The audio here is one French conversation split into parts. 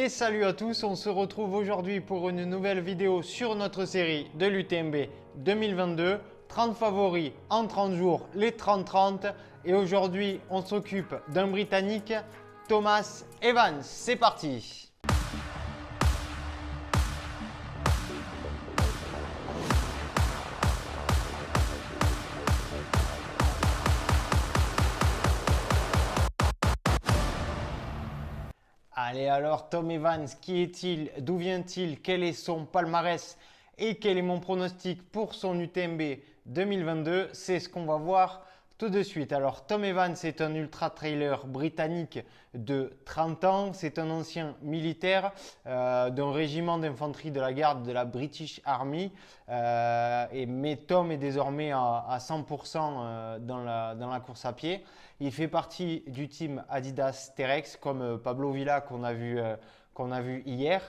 Et salut à tous, on se retrouve aujourd'hui pour une nouvelle vidéo sur notre série de l'UTMB 2022. 30 favoris en 30 jours, les 30-30. Et aujourd'hui, on s'occupe d'un Britannique, Thomas Evans. C'est parti! Allez alors, Tom Evans, qui est-il? D'où vient-il? Quel est son palmarès? Et quel est mon pronostic pour son UTMB 2022? C'est ce qu'on va voir tout de suite. Alors, Tom Evans est un ultra-trailer britannique de 30 ans. C'est un ancien militaire d'un régiment d'infanterie de la garde de la British Army. Mais Tom est désormais à 100% dans la course à pied. Il fait partie du team Adidas Terex, comme Pablo Villa qu'on a vu hier,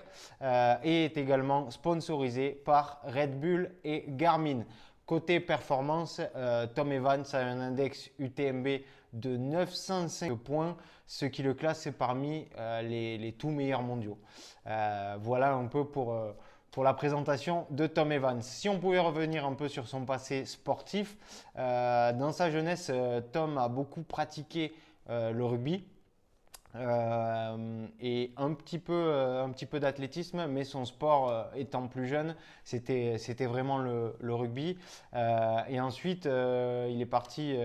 et est également sponsorisé par Red Bull et Garmin. Côté performance, Tom Evans a un index UTMB de 905 points, ce qui le classe parmi les tout meilleurs mondiaux. Voilà un peu pour la présentation de Tom Evans. Si on pouvait revenir un peu sur son passé sportif, dans sa jeunesse, Tom a beaucoup pratiqué le rugby. Et un petit peu d'athlétisme, mais son sport étant plus jeune, c'était vraiment le rugby. Et ensuite, il est parti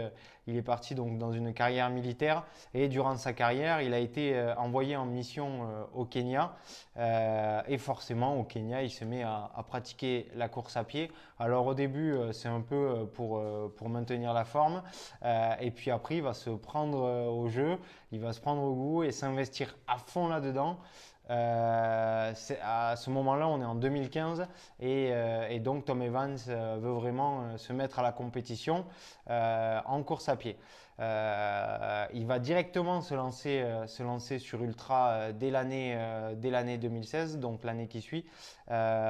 donc dans une carrière militaire. Et durant sa carrière, il a été envoyé en mission au Kenya. Et forcément, au Kenya, il se met à pratiquer la course à pied. Alors au début, c'est un peu pour maintenir la forme. Et puis après, il va se prendre au jeu, il va se prendre au goût et s'investir à fond là-dedans. À ce moment-là, on est en 2015 et donc Tom Evans veut vraiment se mettre à la compétition en course à pied. Il va directement se lancer sur Ultra dès l'année 2016, donc l'année qui suit,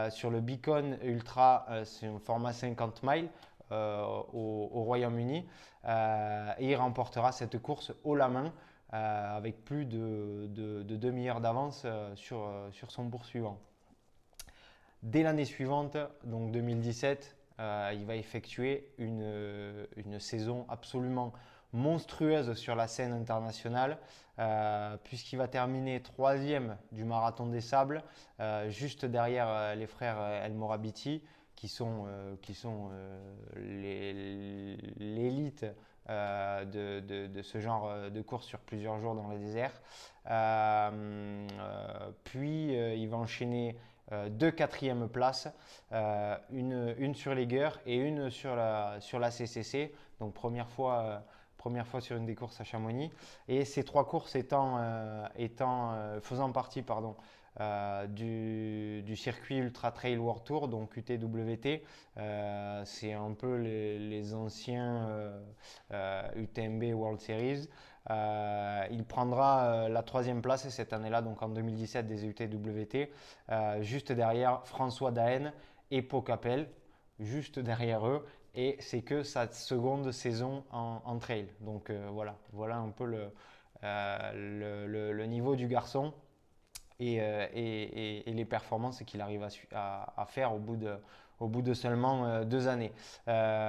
sur le Beacon Ultra, c'est un format 50 miles. Au Royaume-Uni et il remportera cette course haut la main avec plus de 2 demi-heures d'avance sur son poursuivant. Dès l'année suivante, donc 2017, il va effectuer une saison absolument monstrueuse sur la scène internationale puisqu'il va terminer troisième du marathon des sables juste derrière les frères El Morabiti qui sont l'élite de ce genre de course sur plusieurs jours dans le désert. Puis il va enchaîner 2 quatrièmes places, une sur l'Eger et une sur la CCC, donc première fois sur une des courses à Chamonix. Et ces 3 courses faisant partie du circuit Ultra Trail World Tour, donc UTWT. C'est un peu les anciens UTMB World Series. Il prendra la 3e place cette année-là, donc en 2017 des UTWT, juste derrière François Daen et Pau Capel, juste derrière eux. Et c'est que sa seconde saison en trail. Donc voilà un peu le niveau du garçon et les performances qu'il arrive à faire au bout de seulement 2 années.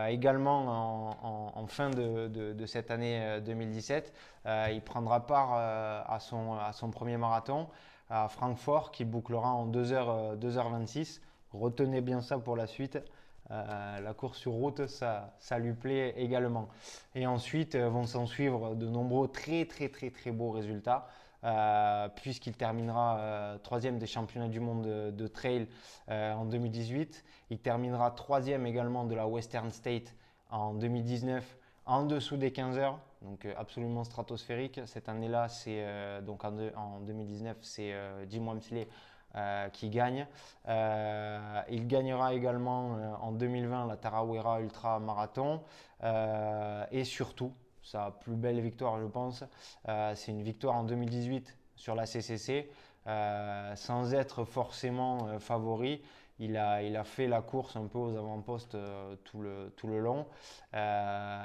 Également en fin de cette année 2017, il prendra part à son premier marathon à Francfort qui bouclera en 2h26. Retenez bien ça pour la suite. La course sur route, ça lui plaît également. Et ensuite vont s'en suivre de nombreux très beaux résultats. Puisqu'il terminera 3e des championnats du monde de trail en 2018. Il terminera 3e également de la Western State en 2019 en dessous des 15 heures, donc absolument stratosphérique. Cette année-là, donc en 2019, c'est Jim Walmsley qui gagne. Il gagnera également en 2020 la Tarawera Ultra Marathon et surtout, sa plus belle victoire, je pense, c'est une victoire en 2018 sur la CCC, sans être forcément favori. il a fait la course un peu aux avant-postes tout le long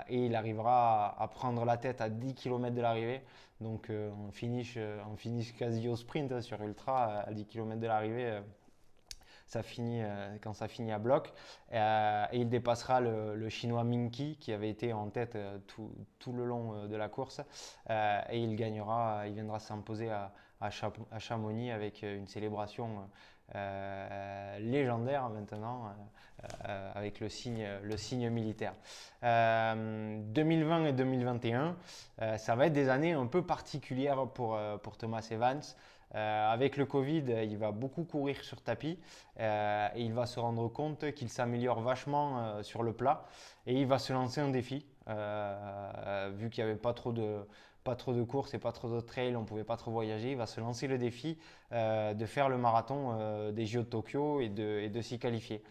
et il arrivera à prendre la tête à 10 km de l'arrivée. Donc on finish quasi au sprint sur Ultra à 10 km de l'arrivée. Quand ça finit à bloc. Et il dépassera le chinois Minky qui avait été en tête tout le long de la course. Et il gagnera, il viendra s'imposer à Chamonix avec une célébration légendaire maintenant, avec le signe militaire. 2020 et 2021, ça va être des années un peu particulières pour Thomas Evans. Avec le Covid, il va beaucoup courir sur tapis et il va se rendre compte qu'il s'améliore vachement sur le plat et il va se lancer un défi. Vu qu'il n'y avait pas trop de courses et pas trop de trails, on ne pouvait pas trop voyager, il va se lancer le défi de faire le marathon des JO de Tokyo et de s'y qualifier.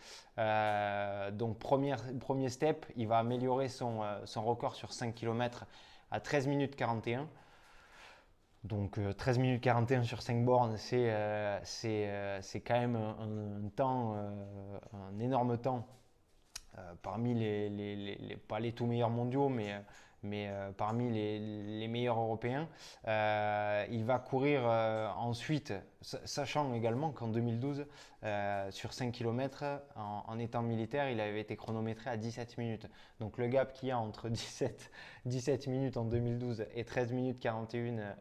Donc premier step, il va améliorer son record sur 5 km à 13 minutes 41. Donc 13 minutes 41 sur 5 bornes, c'est quand même un temps, un énorme temps parmi pas les tout meilleurs mondiaux, mais parmi les meilleurs européens. Il va courir ensuite, sachant également qu'en 2012, sur 5 km, en étant militaire, il avait été chronométré à 17 minutes. Donc le gap qu'il y a entre 17 minutes en 2012 et 13 minutes 41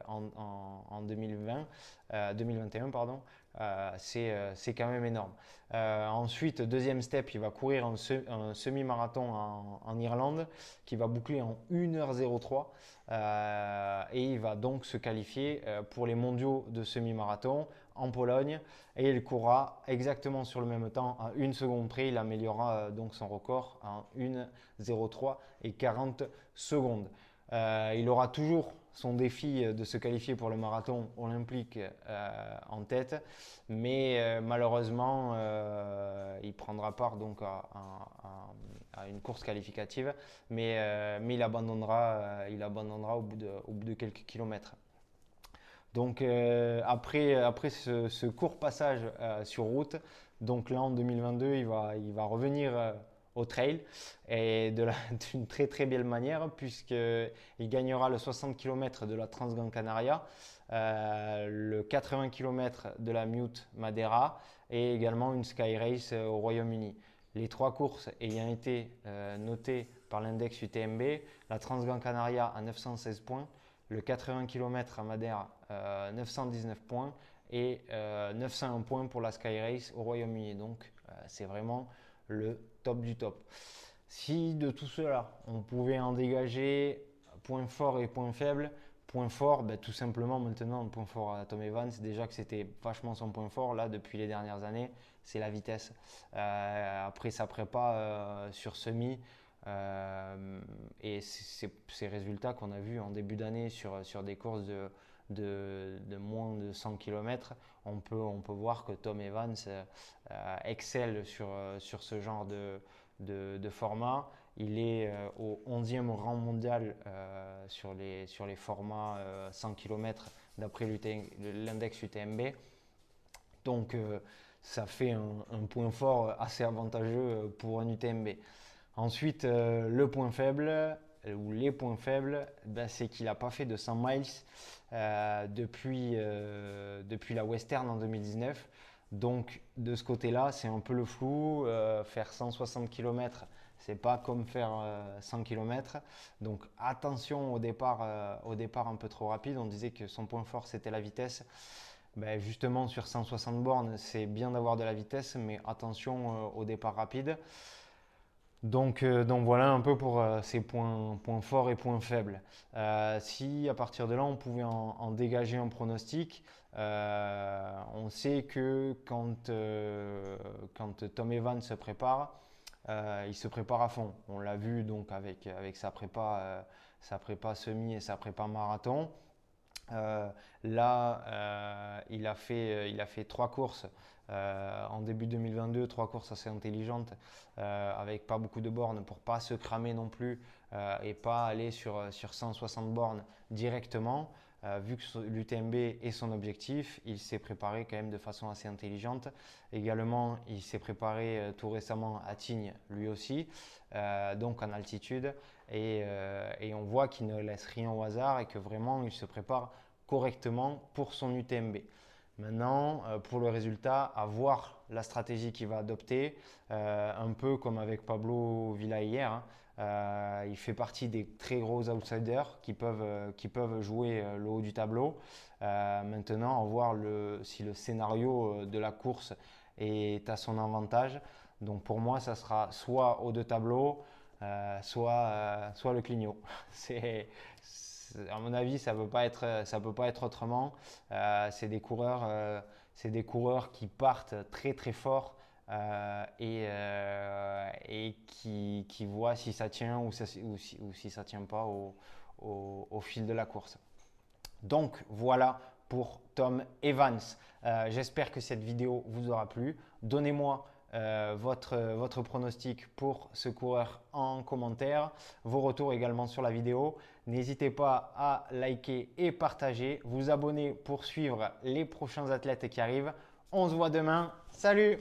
en 2021, pardon, c'est quand même énorme. Ensuite, deuxième step, il va courir un semi-marathon en Irlande qui va boucler en 1h03 et il va donc se qualifier pour les mondiaux de semi-marathon en Pologne et il courra exactement sur le même temps à 1 seconde près. Il améliorera donc son record en 1h03 et 40 secondes. Il aura toujours son défi de se qualifier pour le marathon olympique en tête, mais malheureusement, il prendra part donc à une course qualificative, mais il abandonnera au bout de quelques kilomètres. Donc après ce court passage sur route, donc là en 2022, il va revenir au trail et d'une très très belle manière puisqu'il gagnera le 60 km de la Transgran Canaria, le 80 km de la Mute Madeira et également une Sky Race au Royaume-Uni. Les trois courses ayant été notées par l'index UTMB, la Transgran Canaria à 916 points, le 80 km à Madère 919 points et 901 points pour la Sky Race au Royaume-Uni. Donc c'est vraiment le top du top. Si de tout cela, on pouvait en dégager points forts et points faibles, point fort, tout simplement maintenant, le point fort à Tom Evans, déjà que c'était vachement son point fort là depuis les dernières années, c'est la vitesse. Après sa prépa sur semi, et ces résultats qu'on a vus en début d'année sur des courses de moins de 100 km, on peut voir que Tom Evans excelle sur ce genre de format. Il est au 11e rang mondial sur les formats 100 km d'après l'index UTMB. Donc ça fait un point fort assez avantageux pour un UTMB. Ensuite, le point faible, ou les points faibles, c'est qu'il n'a pas fait de 100 miles depuis la Western en 2019. Donc de ce côté-là, c'est un peu le flou. Faire 160 km, c'est pas comme faire 100 km. Donc attention au départ un peu trop rapide. On disait que son point fort c'était la vitesse. Justement sur 160 bornes, c'est bien d'avoir de la vitesse, mais attention au départ rapide. Donc voilà un peu pour ces points forts et points faibles. Si à partir de là on pouvait en dégager un pronostic, on sait que quand Tom Evans se prépare, il se prépare à fond. On l'a vu donc avec sa prépa semi et sa prépa marathon. Là, il a fait 3 courses en début 2022, 3 courses assez intelligentes avec pas beaucoup de bornes pour pas se cramer non plus et pas aller sur 160 bornes directement. vu que l'UTMB est son objectif, il s'est préparé quand même de façon assez intelligente. Également, il s'est préparé tout récemment à Tignes, lui aussi, donc en altitude. Et on voit qu'il ne laisse rien au hasard et que vraiment, il se prépare correctement pour son UTMB. Maintenant, pour le résultat, à voir la stratégie qu'il va adopter, un peu comme avec Pablo Villa hier. Il fait partie des très gros outsiders qui peuvent jouer le haut du tableau. Maintenant, à voir si le scénario de la course est à son avantage. Donc pour moi, ça sera soit haut de tableau, soit le Clignot. À mon avis, ça ne peut pas être autrement. C'est des coureurs qui partent très très fort et qui voient si ça tient ou si ça ne tient pas au fil de la course. Donc voilà pour Tom Evans. J'espère que cette vidéo vous aura plu. Donnez-moi votre pronostic pour ce coureur en commentaire, vos retours également sur la vidéo. N'hésitez pas à liker et partager, vous abonner pour suivre les prochains athlètes qui arrivent. On se voit demain. Salut!